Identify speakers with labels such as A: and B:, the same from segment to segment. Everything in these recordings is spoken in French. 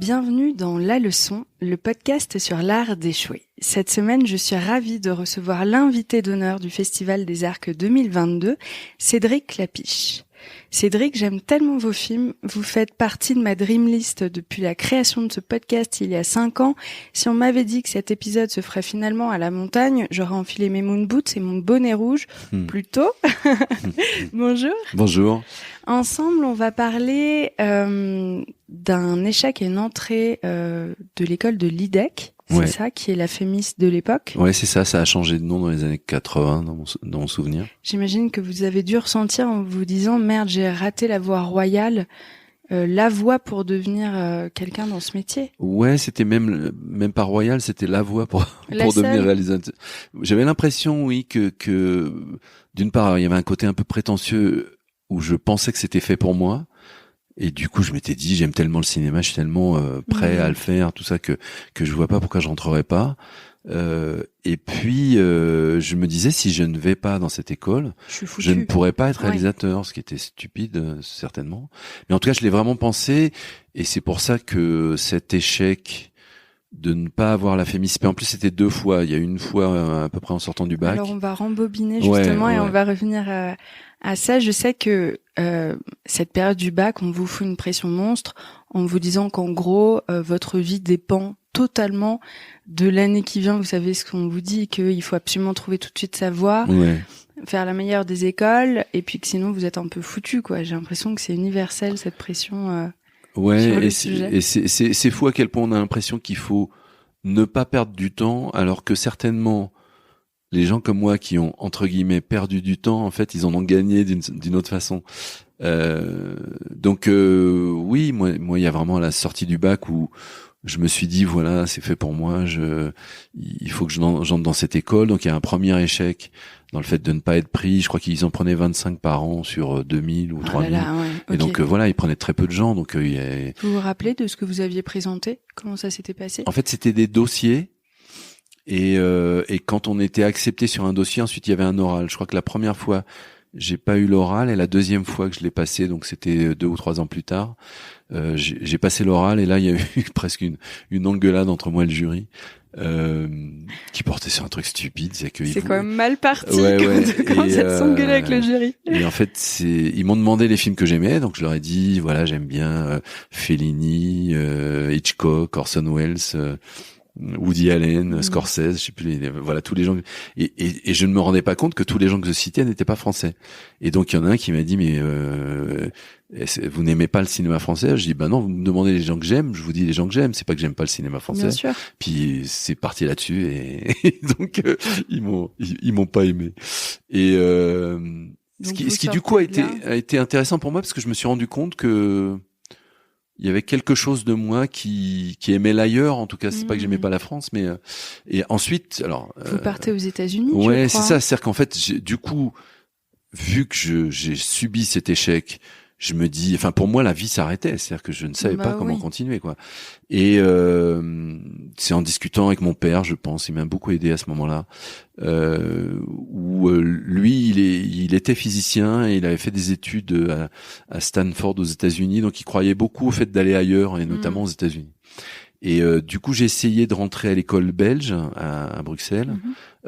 A: Bienvenue dans La Leçon, le podcast sur l'art d'échouer. Cette semaine, je suis ravie de recevoir l'invité d'honneur du Festival des Arcs 2022, Cédric Klapisch. Cédric, j'aime tellement vos films, vous faites partie de ma dream list depuis la création de ce podcast il y a 5 ans. Si on m'avait dit que cet épisode se ferait finalement à la montagne, j'aurais enfilé mes moon boots et mon bonnet rouge plus tôt. Bonjour.
B: Bonjour.
A: Ensemble, on va parler d'un échec et une entrée de l'école de l'IDEC. C'est ça, qui est la Fémis de l'époque.
B: Ouais, c'est ça. Ça a changé de nom dans les années 80, dans mon souvenir.
A: J'imagine que vous avez dû ressentir en vous disant « Merde, j'ai raté la voie royale ». La voie pour devenir quelqu'un dans ce métier.
B: Ouais, c'était même pas royal, c'était la voie pour devenir réalisateur. J'avais l'impression, oui, que d'une part, il y avait un côté un peu prétentieux où je pensais que c'était fait pour moi. Et du coup, je m'étais dit, j'aime tellement le cinéma, je suis tellement prêt à le faire, tout ça, que je vois pas pourquoi je rentrerais pas. Et puis, je me disais, si je ne vais pas dans cette école, je ne pourrais pas être réalisateur, ce qui était stupide, certainement. Mais en tout cas, je l'ai vraiment pensé, et c'est pour ça que cet échec de ne pas avoir la Fémis, en plus c'était 2 fois, il y a une fois à peu près en sortant du bac.
A: Alors on va rembobiner justement et on va revenir à ça. Je sais que cette période du bac, on vous fout une pression monstre en vous disant qu'en gros, votre vie dépend totalement de l'année qui vient. Vous savez ce qu'on vous dit, qu'il faut absolument trouver tout de suite sa voie, faire la meilleure des écoles, et puis que sinon vous êtes un peu foutu, quoi. J'ai l'impression que c'est universel, cette pression.
B: Ouais, et c'est fou à quel point on a l'impression qu'il faut ne pas perdre du temps, alors que certainement les gens comme moi qui ont entre guillemets perdu du temps, en fait, ils en ont gagné d'une autre façon. Donc oui, moi, il y a vraiment la sortie du bac où je me suis dit voilà, c'est fait pour moi. Il faut que j'entre dans cette école. Donc il y a un premier échec dans le fait de ne pas être pris. Je crois qu'ils en prenaient 25 par an sur 2000 ou 3000. Et donc voilà, ils prenaient très peu de gens. Donc
A: vous vous rappelez de ce que vous aviez présenté? Comment ça s'était passé?
B: En fait, c'était des dossiers. Et quand on était accepté sur un dossier, ensuite il y avait un oral. Je crois que la première fois, j'ai pas eu l'oral, et la deuxième fois que je l'ai passé, donc c'était 2 ou 3 ans plus tard, j'ai passé l'oral, et là il y a eu presque une engueulade entre moi et le jury. Qui portait sur un truc stupide, c'est
A: quand même mal parti de commencer à s'engueuler avec le jury.
B: Et en fait, ils m'ont demandé les films que j'aimais, donc je leur ai dit voilà, j'aime bien Fellini, Hitchcock, Orson Welles, Woody Allen, Scorsese, je sais plus, voilà, tous les gens. Et je ne me rendais pas compte que tous les gens que je citais n'étaient pas français. Et donc il y en a un qui m'a dit mais vous n'aimez pas le cinéma français? Je dis bah non, vous me demandez les gens que j'aime, je vous dis les gens que j'aime, c'est pas que j'aime pas le cinéma français.
A: Bien sûr.
B: Puis c'est parti là-dessus, et donc ils m'ont pas aimé. Et ce qui du coup a été intéressant pour moi, parce que je me suis rendu compte que il y avait quelque chose de moi qui aimait l'ailleurs. En tout cas, c'est pas que j'aimais pas la France, mais et ensuite, alors
A: vous partez aux États-Unis.
B: Ouais, c'est ça. C'est-à-dire qu'en fait, du coup, vu que j'ai subi cet échec, je me dis, enfin pour moi la vie s'arrêtait, c'est-à-dire que je ne savais pas comment continuer, quoi. Et c'est en discutant avec mon père, je pense, il m'a beaucoup aidé à ce moment-là, où lui il était physicien et il avait fait des études à Stanford aux États-Unis, donc il croyait beaucoup au fait d'aller ailleurs, et notamment aux États-Unis. Et du coup j'ai essayé de rentrer à l'école belge à Bruxelles,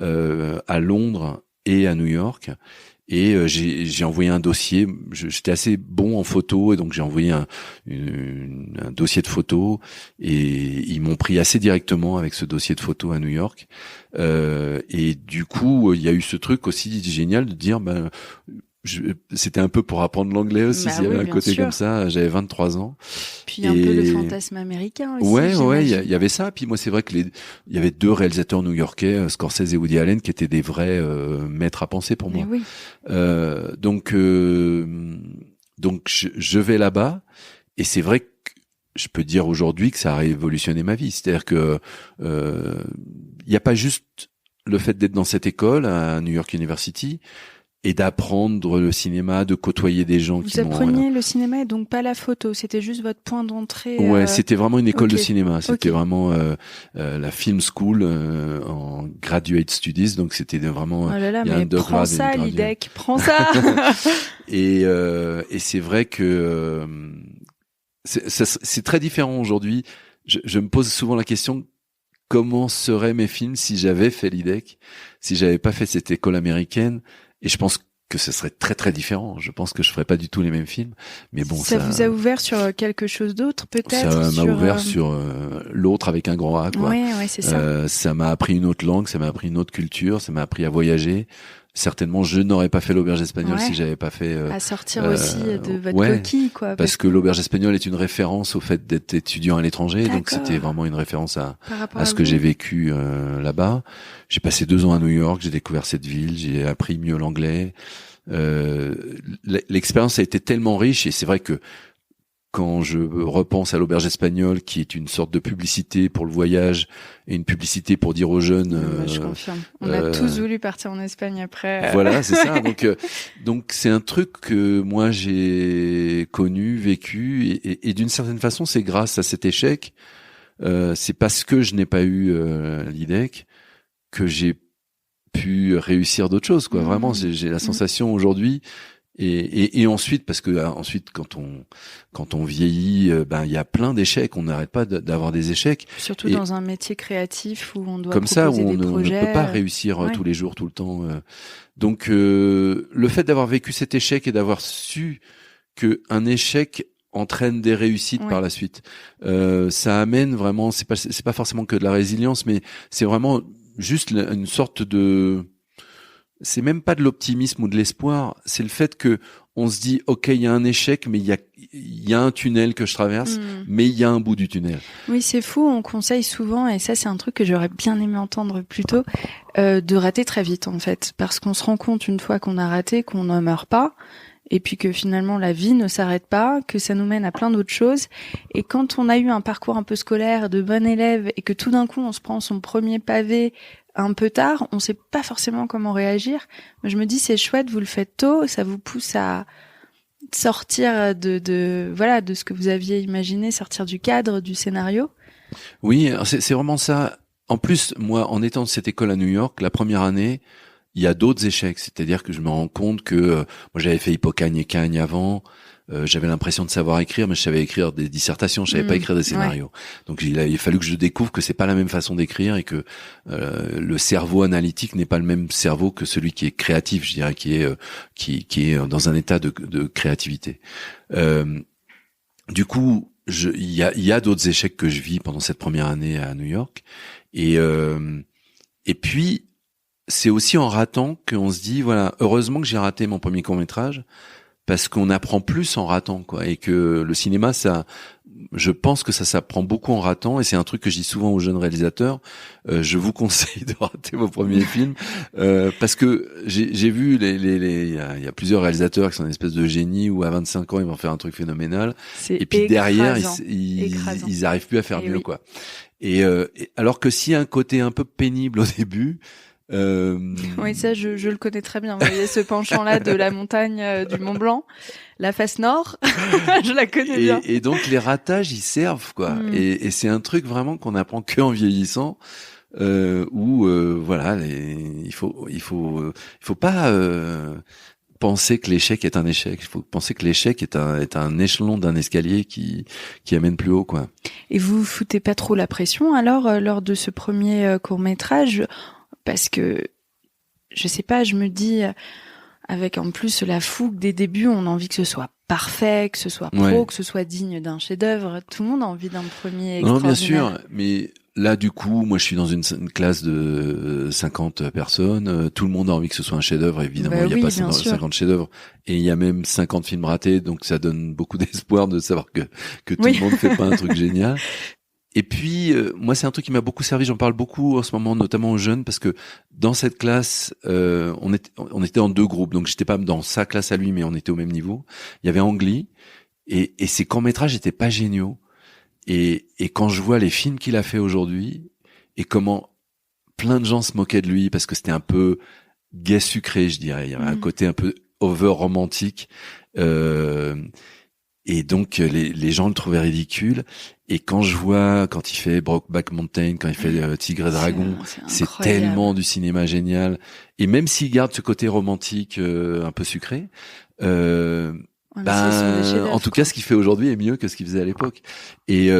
B: à Londres et à New York. Et j'ai envoyé un dossier. J'étais assez bon en photo, et donc j'ai envoyé un dossier de photos, et ils m'ont pris assez directement avec ce dossier de photos à New York. Et du coup, il y a eu ce truc aussi génial de dire, c'était un peu pour apprendre l'anglais aussi, s'il y avait un côté sûr. Comme ça. J'avais 23 ans.
A: Puis un peu le fantasme américain aussi.
B: Ouais, il y avait ça. Puis moi, c'est vrai que il y avait 2 réalisateurs new-yorkais, Scorsese et Woody Allen, qui étaient des vrais maîtres à penser pour moi.
A: Oui.
B: Donc je vais là-bas, et c'est vrai que je peux dire aujourd'hui que ça a révolutionné ma vie. C'est-à-dire que il y a pas juste le fait d'être dans cette école à New York University et d'apprendre le cinéma, de côtoyer des gens qui m'ont...
A: Vous appreniez le cinéma et donc pas la photo, c'était juste votre point d'entrée.
B: Ouais, c'était vraiment une école de cinéma, c'était vraiment la film school en graduate studies, donc c'était vraiment...
A: Oh là là, mais prends ça l'IDEC, prends ça.
B: Et c'est vrai que c'est très différent aujourd'hui. Je me pose souvent la question, comment seraient mes films si j'avais fait l'IDEC, si j'avais pas fait cette école américaine? Et je pense que ce serait très très différent. Je pense que je ferais pas du tout les mêmes films. Mais bon,
A: ça vous a ouvert sur quelque chose d'autre, peut-être?
B: Ça m'a ouvert sur l'autre avec un grand A, quoi.
A: Ouais, c'est ça.
B: Ça m'a appris une autre langue, ça m'a appris une autre culture, ça m'a appris à voyager. Certainement, je n'aurais pas fait l'auberge espagnole si j'avais pas fait.
A: À sortir aussi de votre coquille, quoi.
B: Parce que l'auberge espagnole est une référence au fait d'être étudiant à l'étranger,
A: D'accord.
B: donc c'était vraiment une référence à ce que j'ai vécu là-bas. J'ai passé 2 ans à New York, j'ai découvert cette ville, j'ai appris mieux l'anglais. L'expérience a été tellement riche, et c'est vrai que quand je repense à l'auberge espagnole, qui est une sorte de publicité pour le voyage et une publicité pour dire aux jeunes.
A: Je confirme. On a tous voulu partir en Espagne après.
B: Voilà, c'est ça. Donc c'est un truc que moi j'ai connu, vécu, et d'une certaine façon, c'est grâce à cet échec. C'est parce que je n'ai pas eu l'IDEC que j'ai pu réussir d'autres choses, quoi. Vraiment, j'ai la sensation aujourd'hui. Et ensuite, parce que ensuite, quand on vieillit, il y a plein d'échecs. On n'arrête pas d'avoir des échecs.
A: Surtout dans un métier créatif où on doit
B: comme ça, où
A: proposer des projets.
B: On ne peut pas réussir tous les jours, tout le temps. Donc, le fait d'avoir vécu cet échec et d'avoir su que un échec entraîne des réussites par la suite, ça amène vraiment. C'est pas forcément que de la résilience, mais c'est vraiment juste une sorte de. C'est même pas de l'optimisme ou de l'espoir, c'est le fait que on se dit ok, il y a un échec, mais il y a un tunnel que je traverse, mais il y a un bout du tunnel.
A: Oui, c'est fou, on conseille souvent, et ça c'est un truc que j'aurais bien aimé entendre plus tôt, de rater très vite en fait, parce qu'on se rend compte une fois qu'on a raté qu'on n'en meurt pas, et puis que finalement la vie ne s'arrête pas, que ça nous mène à plein d'autres choses. Et quand on a eu un parcours un peu scolaire de bon élève et que tout d'un coup on se prend son premier pavé un peu tard, on sait pas forcément comment réagir. Moi, je me dis c'est chouette, vous le faites tôt, ça vous pousse à sortir de ce que vous aviez imaginé, sortir du cadre du scénario.
B: Oui, c'est vraiment ça. En plus, moi, en étant de cette école à New York, la première année, il y a d'autres échecs. C'est-à-dire que je me rends compte que moi, j'avais fait Hippocagne et Cagne avant. J'avais l'impression de savoir écrire, mais je savais écrire des dissertations, je savais pas écrire des scénarios. Donc il a fallu que je découvre que c'est pas la même façon d'écrire, et que le cerveau analytique n'est pas le même cerveau que celui qui est créatif, je dirais, qui est dans un état de créativité. Du coup, il y a d'autres échecs que je vis pendant cette première année à New York, et puis c'est aussi en ratant qu'on se dit voilà, heureusement que j'ai raté mon premier court-métrage, parce qu'on apprend plus en ratant, quoi, et que le cinéma, je pense que ça s'apprend beaucoup en ratant, et c'est un truc que je dis souvent aux jeunes réalisateurs. Je vous conseille de rater vos premiers films, parce que j'ai vu il y a plusieurs réalisateurs qui sont une espèce de génie, où à 25 ans ils vont faire un truc phénoménal, et puis derrière ils arrivent plus à faire mieux, quoi. Et alors que s'il y a un côté un peu pénible au début.
A: Oui, ça je le connais très bien. Vous voyez ce penchant-là de la montagne du Mont Blanc, la face nord, je la connais bien.
B: Et donc les ratages, ils servent, quoi. Et c'est un truc vraiment qu'on apprend que en vieillissant, où voilà, il faut pas penser que l'échec est un échec. Il faut penser que l'échec est un échelon d'un escalier qui amène plus haut, quoi.
A: Et vous foutez pas trop la pression alors lors de ce premier court-métrage? Parce que, je sais pas, je me dis, avec en plus la fougue des débuts, on a envie que ce soit parfait, que ce soit pro, que ce soit digne d'un chef-d'œuvre. Tout le monde a envie d'un premier extraordinaire.
B: Non, bien sûr, mais là, du coup, moi, je suis dans une classe de 50 personnes. Tout le monde a envie que ce soit un chef-d'œuvre. Évidemment, il n'y a pas 50 chefs-d'œuvre, et il y a même 50 films ratés, donc ça donne beaucoup d'espoir de savoir que tout le monde fait pas un truc génial. Et puis, moi, c'est un truc qui m'a beaucoup servi. J'en parle beaucoup en ce moment, notamment aux jeunes, parce que dans cette classe, on était en 2 groupes. Donc, j'étais pas dans sa classe à lui, mais on était au même niveau. Il y avait Ang Lee, et ses courts-métrages étaient pas géniaux. Et quand je vois les films qu'il a fait aujourd'hui, et comment plein de gens se moquaient de lui, parce que c'était un peu gai sucré, je dirais. Il y avait un côté un peu over romantique. Et donc les gens le trouvaient ridicule. Et quand je vois, quand il fait Brokeback Mountain, quand il fait Tigre et Dragon, c'est tellement du cinéma génial. Et même s'il garde ce côté romantique un peu sucré, En tout cas, ce qu'il fait aujourd'hui est mieux que ce qu'il faisait à l'époque. Et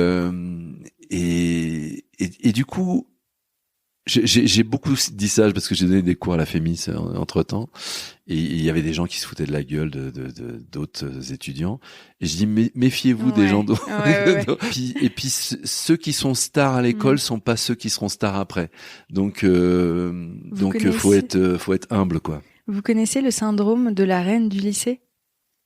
B: du coup, j'ai beaucoup dit ça parce que j'ai donné des cours à la Fémis entre temps, et il y avait des gens qui se foutaient de la gueule d'autres étudiants. Et je dis méfiez-vous des gens d'autres. Et puis ceux qui sont stars à l'école sont pas ceux qui seront stars après. Donc faut être humble, quoi.
A: Vous connaissez le syndrome de la reine du lycée?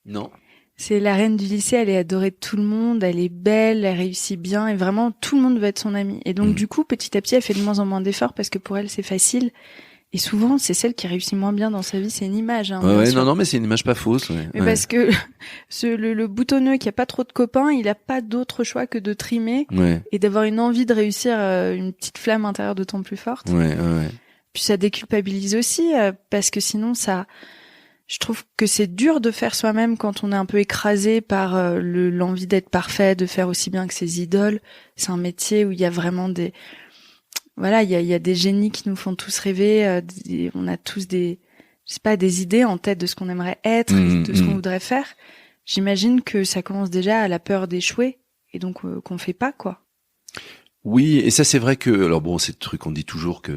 B: Non.
A: C'est la reine du lycée, elle est adorée de tout le monde, elle est belle, elle réussit bien, et vraiment tout le monde veut être son amie. Et donc du coup, petit à petit, elle fait de moins en moins d'efforts parce que pour elle, c'est facile. Et souvent, c'est celle qui réussit moins bien dans sa vie, c'est une image. Hein,
B: non, mais c'est une image pas fausse. Ouais.
A: Mais parce que le boutonneux qui a pas trop de copains, il a pas d'autre choix que de trimer et d'avoir une envie de réussir, une petite flamme intérieure d'autant plus forte. Puis ça déculpabilise aussi parce que sinon je trouve que c'est dur de faire soi-même quand on est un peu écrasé par l'envie d'être parfait, de faire aussi bien que ses idoles. C'est un métier où il y a vraiment il y a des génies qui nous font tous rêver. On a tous des idées en tête de ce qu'on aimerait être, de ce qu'on voudrait faire. J'imagine que ça commence déjà à la peur d'échouer et donc qu'on fait pas, quoi.
B: Oui, et ça c'est vrai que, alors bon, c'est le truc qu'on dit toujours que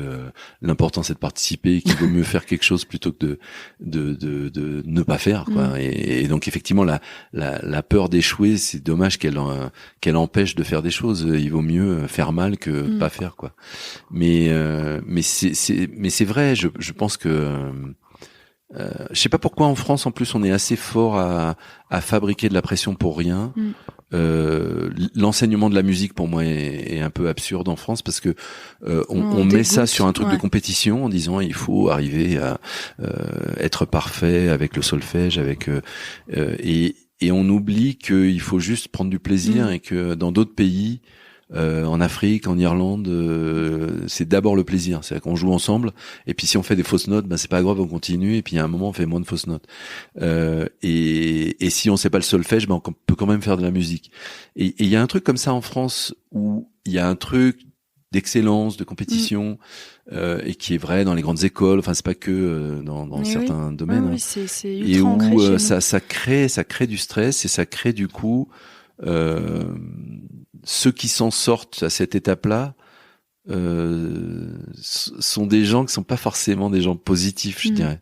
B: l'important c'est de participer, qu'il vaut mieux faire quelque chose plutôt que de ne pas faire, quoi. Et donc effectivement la peur d'échouer, c'est dommage qu'elle empêche de faire des choses. Il vaut mieux faire mal que pas faire, quoi. Mais c'est vrai, je pense que je sais pas pourquoi en France en plus on est assez fort à fabriquer de la pression pour rien. L'enseignement de la musique pour moi est un peu absurde en France parce que on met ça sur un truc de compétition en disant il faut arriver à être parfait avec le solfège, et on oublie qu'il faut juste prendre du plaisir et que dans d'autres pays, en Afrique, en Irlande, c'est d'abord le plaisir. C'est-à-dire qu'on joue ensemble, et puis si on fait des fausses notes, c'est pas grave, on continue, et puis à un moment on fait moins de fausses notes. Et si on sait pas le solfège, on peut quand même faire de la musique. Et il y a un truc comme ça en France où il y a un truc d'excellence, de compétition, et qui est vrai dans les grandes écoles. Enfin, c'est pas que dans certains domaines.
A: Oui, c'est ultra
B: et où
A: ça
B: crée du stress, et ça crée du coup ceux qui s'en sortent à cette étape-là sont des gens qui sont pas forcément des gens positifs, je dirais.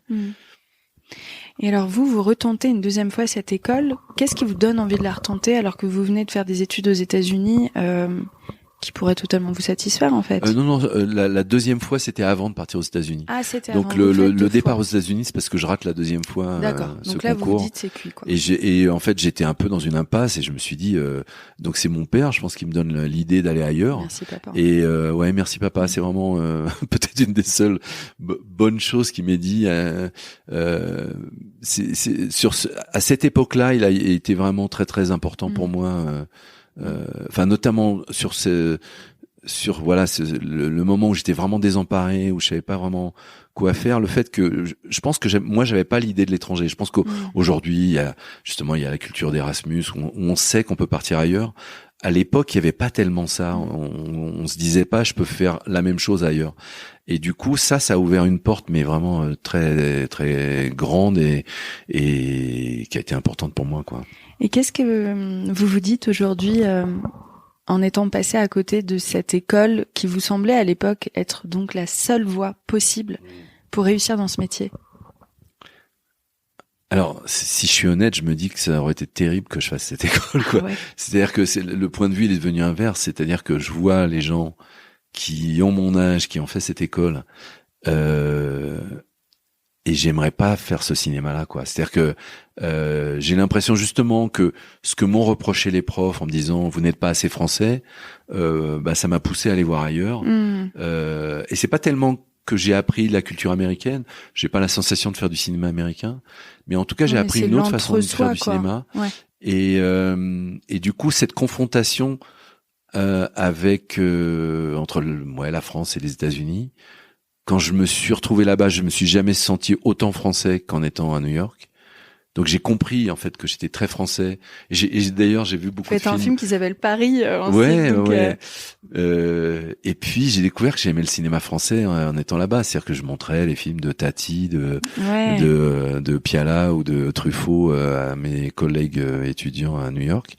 A: Et alors vous retentez une deuxième fois cette école. Qu'est-ce qui vous donne envie de la retenter alors que vous venez de faire des études aux États-Unis qui pourrait totalement vous satisfaire en fait?
B: Non, la deuxième fois c'était avant de partir aux États-Unis.
A: Ah, c'était
B: donc
A: avant.
B: le départ aux États-Unis, c'est parce que je rate la deuxième fois.
A: D'accord. Donc là
B: concours.
A: vous vous dites c'est cuit, quoi.
B: Et en fait j'étais un peu dans une impasse et je me suis dit donc c'est mon père, je pense qu'il me donne l'idée d'aller ailleurs.
A: Merci papa.
B: Et merci papa, c'est vraiment peut-être une des seules bonnes choses qu'il m'ait dit. À cette époque-là, il a été vraiment très très important pour moi. Enfin notamment sur le moment où j'étais vraiment désemparé, où je savais pas vraiment quoi faire, le fait que je pense que moi j'avais pas l'idée de l'étranger. Je pense qu'aujourd'hui il y a la culture d'Erasmus où on sait qu'on peut partir ailleurs. À l'époque, il y avait pas tellement ça. On se disait pas je peux faire la même chose ailleurs. Et du coup, ça a ouvert une porte, mais vraiment très très grande et qui a été importante pour moi, quoi.
A: Et qu'est-ce que vous vous dites aujourd'hui en étant passé à côté de cette école qui vous semblait à l'époque être donc la seule voie possible pour réussir dans ce métier?
B: Alors, si je suis honnête, je me dis que ça aurait été terrible que je fasse cette école, quoi. Ouais. C'est-à-dire que le point de vue il est devenu inverse. C'est-à-dire que je vois les gens qui ont mon âge, qui ont fait cette école, et j'aimerais pas faire ce cinéma-là, quoi. C'est-à-dire que j'ai l'impression justement que ce que m'ont reproché les profs en me disant vous n'êtes pas assez français, ça m'a poussé à aller voir ailleurs. Et c'est pas tellement que j'ai appris la culture américaine, j'ai pas la sensation de faire du cinéma américain, mais en tout cas j'ai appris une autre façon de faire du cinéma. Ouais. Et du coup cette confrontation avec entre la France et les États-Unis. Quand je me suis retrouvé là-bas, je me suis jamais senti autant français qu'en étant à New York. Donc j'ai compris en fait que j'étais très français. Et d'ailleurs j'ai vu beaucoup de films.
A: C'est un film qui s'appelle Paris.
B: Et puis j'ai découvert que j'aimais le cinéma français en étant là-bas, c'est-à-dire que je montrais les films de Tati, de Piala ou de Truffaut à mes collègues étudiants à New York,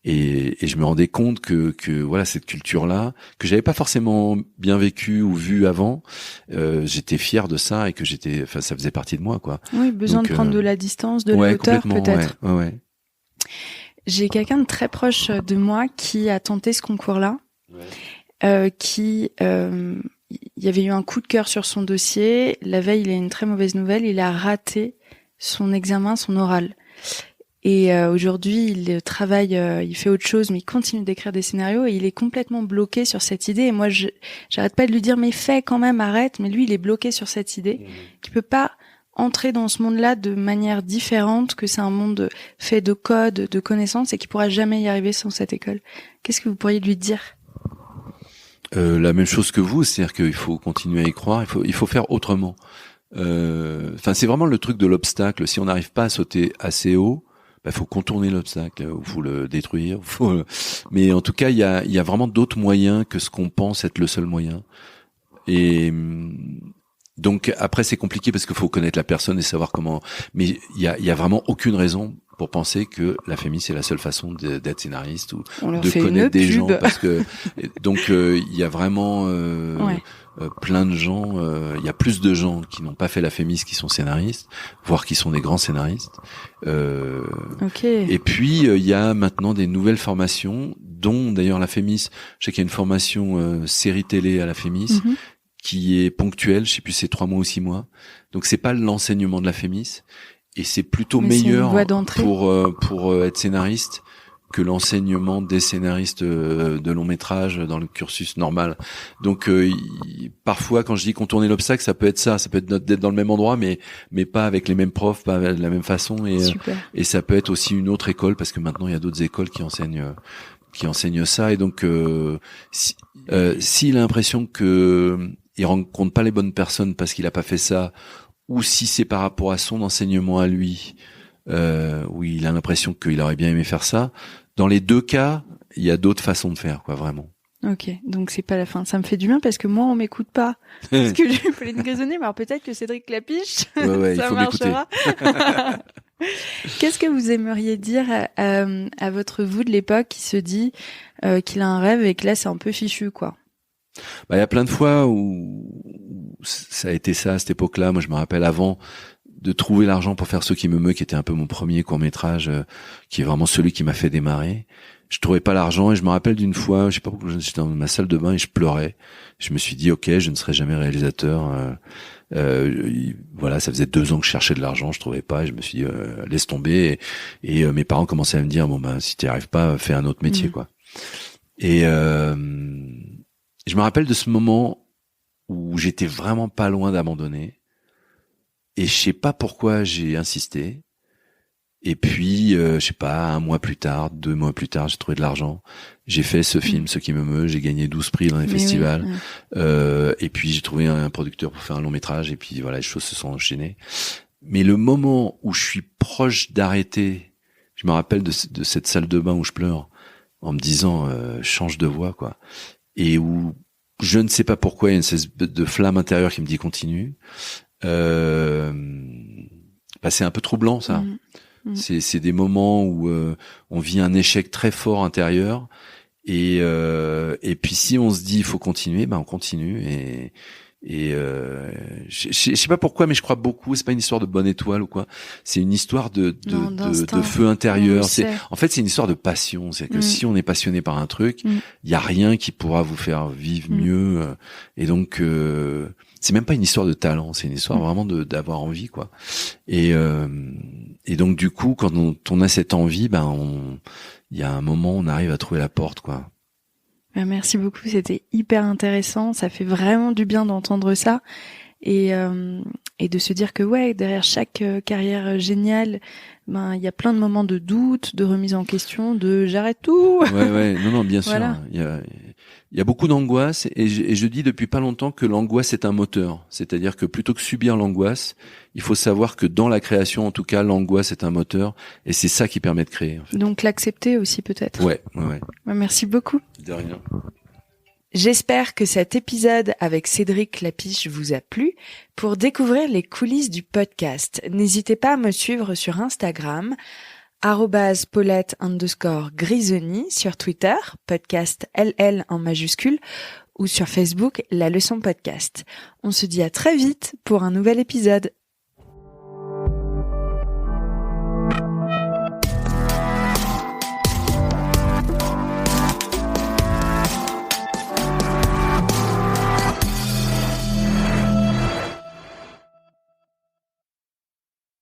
B: et je me rendais compte que voilà, cette culture-là que j'avais pas forcément bien vécue ou vue avant, j'étais fier de ça et que ça faisait partie de moi, quoi.
A: Oui, besoin de prendre de la distance, de la hauteur peut-être.
B: Ouais.
A: J'ai quelqu'un de très proche de moi qui a tenté ce concours-là. Il y avait eu un coup de cœur sur son dossier. La veille, il a une très mauvaise nouvelle. Il a raté son examen, son oral. Et aujourd'hui, il travaille, il fait autre chose, mais il continue d'écrire des scénarios et il est complètement bloqué sur cette idée. Et moi, j'arrête pas de lui dire, mais fais quand même, arrête. Mais lui, il est bloqué sur cette idée qu'il peut pas entrer dans ce monde-là de manière différente, que c'est un monde fait de codes, de connaissances et qu'il pourra jamais y arriver sans cette école. Qu'est-ce que vous pourriez lui dire?
B: La même chose que vous, c'est-à-dire qu'il faut continuer à y croire, il faut faire autrement. Enfin, c'est vraiment le truc de l'obstacle. Si on n'arrive pas à sauter assez haut, faut contourner l'obstacle, ou faut le détruire. Mais en tout cas, il y a vraiment d'autres moyens que ce qu'on pense être le seul moyen. Et donc après, c'est compliqué parce qu'il faut connaître la personne et savoir comment. Mais il y a vraiment aucune raison pour penser que la Fémis c'est la seule façon d'être scénariste ou de connaître des gens, parce que donc il y a vraiment plein de gens, il y a plus de gens qui n'ont pas fait la Fémis qui sont scénaristes, voire qui sont des grands scénaristes. Et puis il y a maintenant des nouvelles formations, dont d'ailleurs la Fémis. Je sais qu'il y a une formation série télé à la Fémis qui est ponctuelle, je sais plus, c'est 3 mois ou 6 mois. Donc c'est pas l'enseignement de la Fémis. Et c'est plutôt meilleur pour être scénariste que l'enseignement des scénaristes de long métrage dans le cursus normal. Donc parfois quand je dis contourner l'obstacle, ça peut être ça, peut être d'être dans le même endroit mais pas avec les mêmes profs, pas de la même façon, et ça peut être aussi une autre école, parce que maintenant il y a d'autres écoles qui enseignent ça. Et donc s'il a l'impression que il rencontre pas les bonnes personnes parce qu'il a pas fait ça, ou si c'est par rapport à son enseignement à lui, où il a l'impression qu'il aurait bien aimé faire ça, dans les deux cas, il y a d'autres façons de faire, quoi, vraiment.
A: Ok, donc c'est pas la fin. Ça me fait du bien parce que moi, on m'écoute pas. Parce que j'ai fait une grisonnée, mais alors peut-être que Cédric Clapiche,
B: ouais,
A: ça
B: il faut
A: marchera. Qu'est-ce que vous aimeriez dire à votre vous de l'époque qui se dit qu'il a un rêve et que là, c'est un peu fichu, quoi?
B: Il y a plein de fois où ça a été ça à cette époque-là. Moi, je me rappelle avant de trouver l'argent pour faire Ce qui me meut, qui était un peu mon premier court-métrage, qui est vraiment celui qui m'a fait démarrer. Je trouvais pas l'argent et je me rappelle d'une fois, je sais pas pourquoi, j'étais dans ma salle de bain et je pleurais. Je me suis dit, ok, je ne serai jamais réalisateur. Voilà, ça faisait 2 ans que je cherchais de l'argent, je trouvais pas, et je me suis dit, laisse tomber. Et mes parents commençaient à me dire, si t'y arrives pas, fais un autre métier, quoi. Et je me rappelle de ce moment où j'étais vraiment pas loin d'abandonner. Et je sais pas pourquoi j'ai insisté. Et puis, je sais pas, 1 mois plus tard, 2 mois plus tard, j'ai trouvé de l'argent. J'ai fait ce film, Ce qui me meut. J'ai gagné 12 prix dans les festivals. Et puis, j'ai trouvé un producteur pour faire un long métrage. Et puis, voilà, les choses se sont enchaînées. Mais le moment où je suis proche d'arrêter, je me rappelle de cette salle de bain où je pleure, en me disant, change de voie, quoi. Et où, je ne sais pas pourquoi, il y a une espèce de flamme intérieure qui me dit continue. C'est un peu troublant, ça. C'est des moments où on vit un échec très fort intérieur, et puis si on se dit il faut continuer, on continue. Et je sais pas pourquoi, mais je crois beaucoup. C'est pas une histoire de bonne étoile ou quoi. C'est une histoire de feu intérieur. En fait, c'est une histoire de passion. C'est que si on est passionné par un truc, il y a rien qui pourra vous faire vivre mieux. Et donc c'est même pas une histoire de talent. C'est une histoire vraiment d'avoir envie, quoi. Et donc du coup, quand on a cette envie, il y a un moment, on arrive à trouver la porte, quoi.
A: Merci beaucoup, c'était hyper intéressant. Ça fait vraiment du bien d'entendre ça et de se dire que derrière chaque carrière géniale, il y a plein de moments de doute, de remise en question, de j'arrête tout.
B: Non, bien sûr. Voilà. Il y a beaucoup d'angoisse, et je dis depuis pas longtemps que l'angoisse est un moteur. C'est-à-dire que plutôt que subir l'angoisse, il faut savoir que dans la création, en tout cas, l'angoisse est un moteur, et c'est ça qui permet de créer, en fait.
A: Donc l'accepter aussi, peut-être.
B: Ouais.
A: Merci beaucoup.
B: De rien.
A: J'espère que cet épisode avec Cédric Clapiche vous a plu. Pour découvrir les coulisses du podcast, n'hésitez pas à me suivre sur Instagram, @Paulette_Grisoni, sur Twitter, podcast LL en majuscule, ou sur Facebook, La Leçon Podcast. On se dit à très vite pour un nouvel épisode.